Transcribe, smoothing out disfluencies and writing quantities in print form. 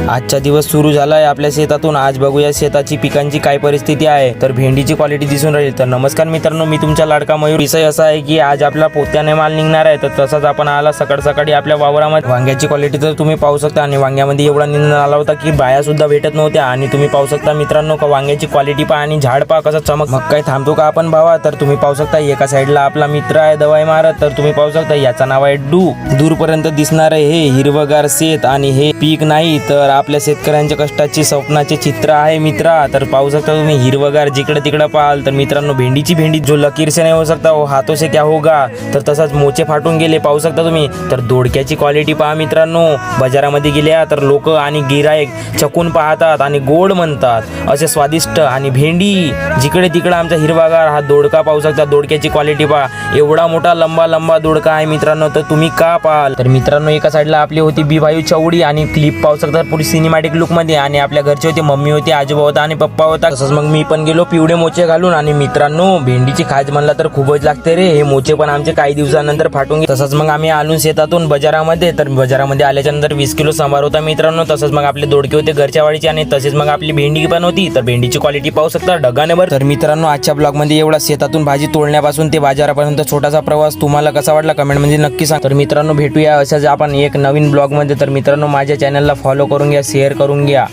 आजचा दिवस सुरू झाला आहे आपल्या शेतातून। आज बघूया शेताची पिकांची काय परिस्थिती आहे। तर भेंडीची क्वालिटी दिसून राहील। तर नमस्कार मित्रांनो, मी तुमचा लाडका मयूर। विषय असा आहे की आज आपला पोत्याने माल निघणार आहे। तर तसाच आपण आला सकाळ सकाळी आपल्या वावरामध्ये। वांग्याची क्वालिटी तर तुम्ही पाहू शकता आणि वांग्यामध्ये एवढा निंद आला होता की बाया सुद्धा भेटत नव्हत्या। आणि तुम्ही पाहू शकता मित्रांनो का वांग्याची क्वालिटी पहा आणि झाड पहा कसं चमक। मग काय थांबतो का आपण भावा। तर तुम्ही पाहू शकता एका साईडला आपला मित्र आहे दवाई मारत। तर तुम्ही पाहू शकता याचं नाव आहे डू। दूरपर्यंत दिसणार आहे हे हिरवगार शेत आणि हे पीक नाही तर आपल्या शेतकऱ्यांच्या कष्टाचे स्वप्नाचे चित्र आहे मित्रा। तर पाहू शकता तुम्ही हिरवगार जिकडे तिकडे पाहाल तर मित्रांनो भेंडीची भेंडी जो लकीर से नाही हो सकता वो हाथों से क्या होगा। तर तसाच मोचे फाटून गेले पाहू शकता तुम्ही। तर दोडक्याची क्वालिटी पहा मित्रांनो। बाजारामध्ये गेल्या तर लोक आणि गिराईक चकून पाहतात आणि गोड म्हणतात असे स्वादिष्ट। आणि भेंडी जिकडे तिकडे आमचा हिरवागार हा दोडका पाहू शकता। दोडक्याची क्वालिटी पहा, एवढा मोठा लंबा दोडका आहे मित्रांनो। तर तुम्ही का पाहाल। तर मित्रांनो एका साईडला आपली होती बी चवडी आणि क्लिप पाहू शकता पुरी सिनेमॅटिक लुक मध्ये। आणि आपल्या घरचे होते, मम्मी होती, आजोबा होता आणि पप्पा होता। तसंच मग मी पण गेलो पिवळे मोचे घालून। आणि मित्रांनो भेंडीची खाज म्हणला तर खूपच लागते रे। हे मोचे पण आमचे काही दिवसानंतर फाटून गेले। तसंच मग आम्ही आलून शेतातून बाजारामध्ये। तर बाजारामध्ये आल्याच्या नंतर 20 किलो सांबार होता मित्रांनो। तसंच मग आपले दोडके होते घरच्या वाडीचे आणि तसेच मग आपली भेंडी पण होती। तर भेंडीची क्वालिटी पाहू शकता ढगाने भर। तर मित्रांनो आजच्या ब्लॉग मध्ये एवढा शेतातून भाजी तोडण्यापासून ते बाजारापर्यंत छोटासा प्रवास तुम्हाला कसा वाटला कमेंट मध्ये नक्की सांगा। तर मित्रांनो भेटूया अशाच आपण एक नवीन ब्लॉग मध्ये। तर मित्रांनो माझ्या चॅनलला फॉलो करून घ्या, शेअर करून घ्या।